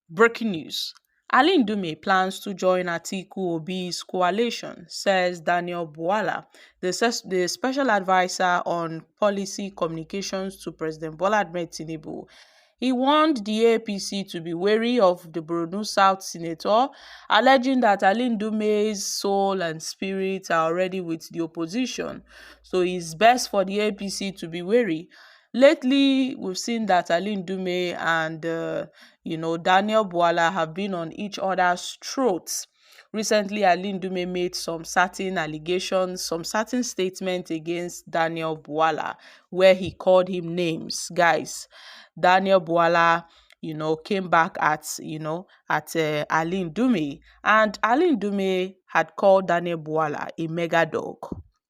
Breaking news. Ali Ndume plans to join Atiku Obi's coalition, says Daniel Bwala, the special advisor on policy communications to President Bola Ahmed Tinubu. He warned the APC to be wary of the Borno South senator, alleging that Ali Ndume's soul and spirit are already with the opposition. So it's best for the APC to be wary. Lately, we've seen that Ali Ndume and Daniel Bwala have been on each other's throats. Recently, Ali Ndume made some certain allegations, some certain statements against Daniel Bwala, where he called him names. Guys, Daniel Bwala, came back at Ali Ndume, and Ali Ndume had called Daniel Bwala a mega dog.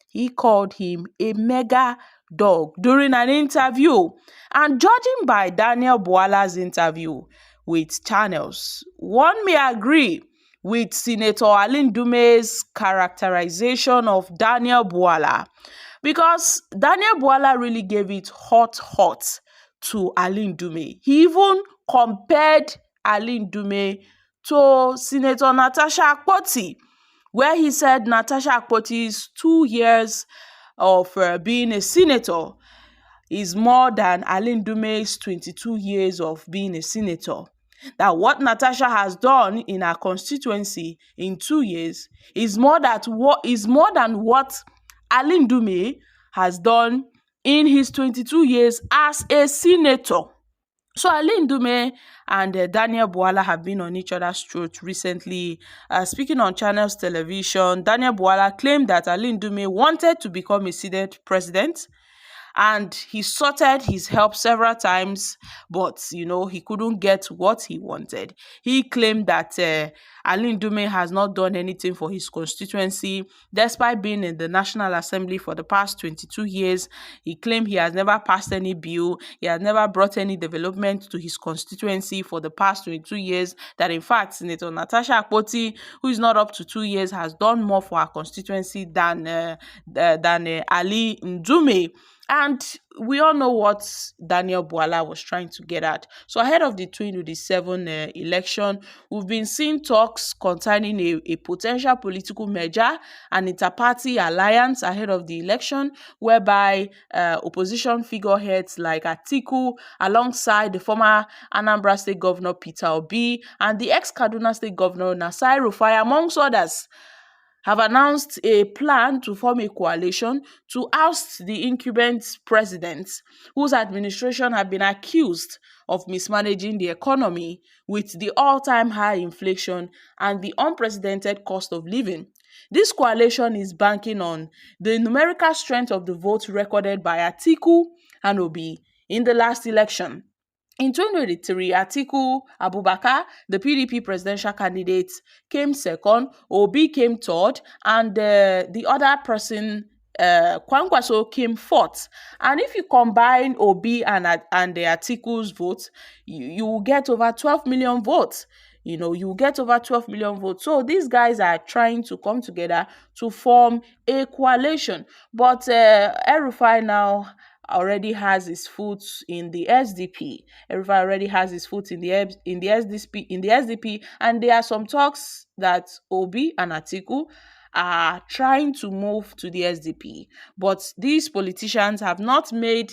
He called him a mega dog during an interview. And judging by Daniel Bwala's interview with channels, one may agree with Senator Ali Ndume's characterization of Daniel Bwala, because Daniel Bwala really gave it hot to Ali Ndume. He even compared Ali Ndume to Senator Natasha Akpoti, where he said Natasha Akpoti's 2 years of being a senator is more than Ali Ndume's 22 years of being a senator. That what Natasha has done in her constituency in 2 years is more than what Ali Ndume has done in his 22 years as a senator. So Ali Ndume and Daniel Bwala have been on each other's throat recently. Speaking on Channels Television, Daniel Bwala claimed that Ali Ndume wanted to become a Senate president, and he sought his help several times, but he couldn't get what he wanted. He claimed that Ali Ndume has not done anything for his constituency despite being in the National Assembly for the past 22 years. He claimed he has never passed any bill, he has never brought any development to his constituency for the past 22 years, that in fact Senator Natasha Akpoti, who is not up to 2 years, has done more for our constituency than Ali Ndume. And we all know what Daniel Bwala was trying to get at. So ahead of the 2027 election, we've been seeing talks concerning a potential political merger, an inter-party alliance ahead of the election, whereby opposition figureheads like Atiku, alongside the former Anambra State Governor Peter Obi and the ex-Kaduna State Governor El-Rufia, amongst others, have announced a plan to form a coalition to oust the incumbent president, whose administration have been accused of mismanaging the economy with the all-time high inflation and the unprecedented cost of living. This coalition is banking on the numerical strength of the votes recorded by Atiku and Obi in the last election. In 2023, Atiku Abubakar, the PDP presidential candidate, came second, Obi came third, and the other person, Kwankwaso, came fourth. And if you combine Obi and the Atiku's votes, you will get over 12 million votes. You get over 12 million votes. So these guys are trying to come together to form a coalition. But El-Rufia now already has his foot in the SDP. El-Rufia already has his foot in the SDP, and there are some talks that Obi and Atiku are trying to move to the SDP. But these politicians have not made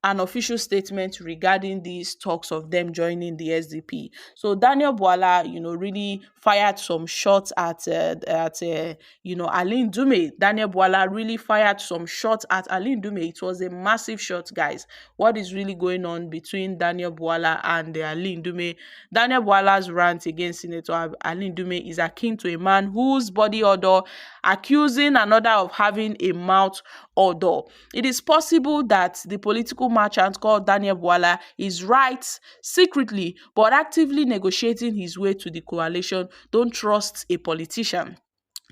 an official statement regarding these talks of them joining the SDP. So Daniel Bwala, really fired some shots at Ali Ndume. Daniel Bwala really fired some shots at Ali Ndume. It was a massive shot, guys. What is really going on between Daniel Bwala and Ali Ndume? Daniel Bwala's rant against Senator Ali Ndume is akin to a man whose body odor accusing another of having a mouth odor. It is possible that the political merchant called Daniel Bwala is right secretly but actively negotiating his way to the coalition. Don't trust a politician.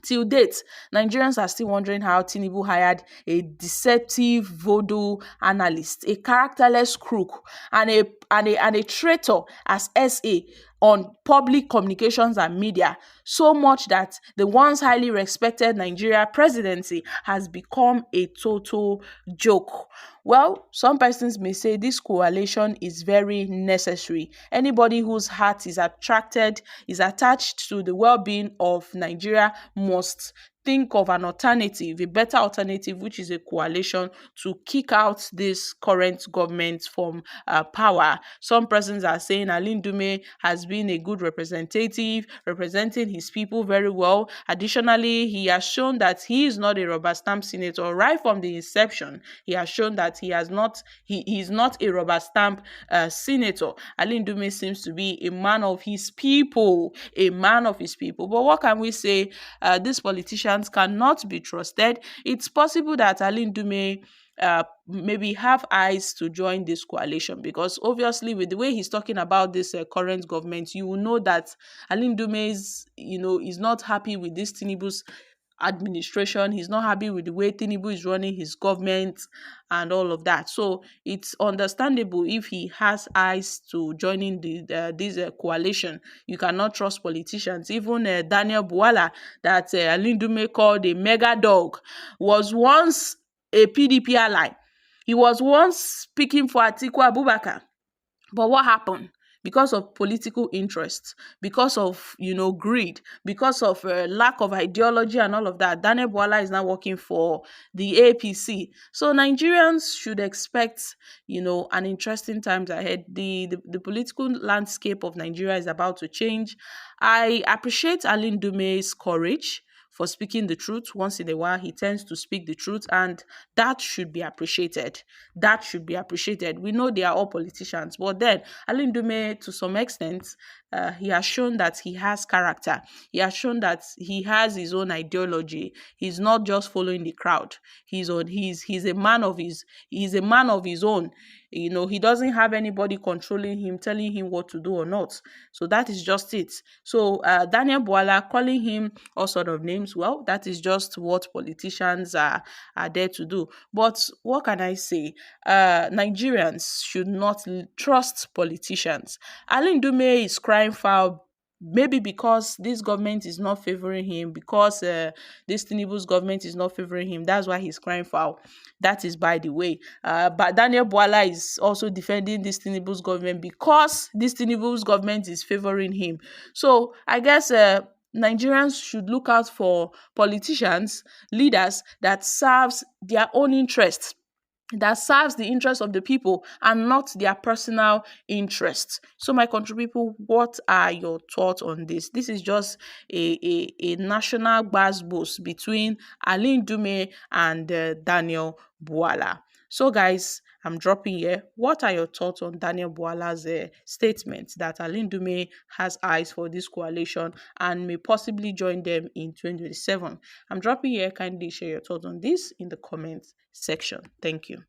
Till date, Nigerians are still wondering how Tinubu hired a deceptive voodoo analyst, a characterless crook, and a traitor as SA on public communications and media, so much that the once highly respected Nigeria presidency has become a total joke. Well, some persons may say this coalition is very necessary. Anybody whose heart is attached to the well-being of Nigeria must think of an alternative, a better alternative, which is a coalition to kick out this current government from power. Some persons are saying Ali Ndume has been a good representative, representing his people very well. Additionally, he has shown that he is not a rubber stamp senator. Right from the inception, he has shown that he is not a rubber stamp senator. Ali Ndume seems to be a man of his people, a man of his people. But what can we say? These politicians cannot be trusted. It's possible that Ali Ndume maybe have eyes to join this coalition, because obviously with the way he's talking about this current government, you will know that Ali Ndume is not happy with this Tinubu's administration. He's not happy with the way Tinubu is running his government and all of that. So it's understandable if he has eyes to joining this coalition. You cannot trust politicians. Even Daniel Bwala, that Ali Ndume called a mega dog, was once a PDP ally. He was once speaking for Atiku Abubakar. But what happened? Because of political interest, because of greed, because of lack of ideology and all of that, Daniel Bwala is now working for the APC. So Nigerians should expect an interesting times ahead. The political landscape of Nigeria is about to change. I appreciate Ali Ndume's courage for speaking the truth. Once in a while, he tends to speak the truth, and that should be appreciated. That should be appreciated. We know they are all politicians, but then Ali Ndume, to some extent, he has shown that he has character. He has shown that he has his own ideology. He's not just following the crowd. He's a man of his own. He doesn't have anybody controlling him, telling him what to do or not. So that is just it. So Daniel Bwala calling him all sort of names, well, that is just what politicians are there to do. But what can I say? Nigerians should not trust politicians. Ali Ndume is crying foul, maybe because this government is not favoring him, because this Tinubu's government is not favoring him. That's why he's crying foul. That is by the way. But Daniel Bwala is also defending this Tinubu's government because this Tinubu's government is favoring him. So I guess Nigerians should look out for politicians, leaders that serves their own interests, that serves the interests of the people and not their personal interests. So my country people, what are your thoughts on this? This is just a national gbasgbos between Ali Ndume and Daniel Bwala. So guys, I'm dropping here. What are your thoughts on Daniel Bwala's statement that Ali Ndume has eyes for this coalition and may possibly join them in 2027? I'm dropping here. Kindly share your thoughts on this in the comment section. Thank you.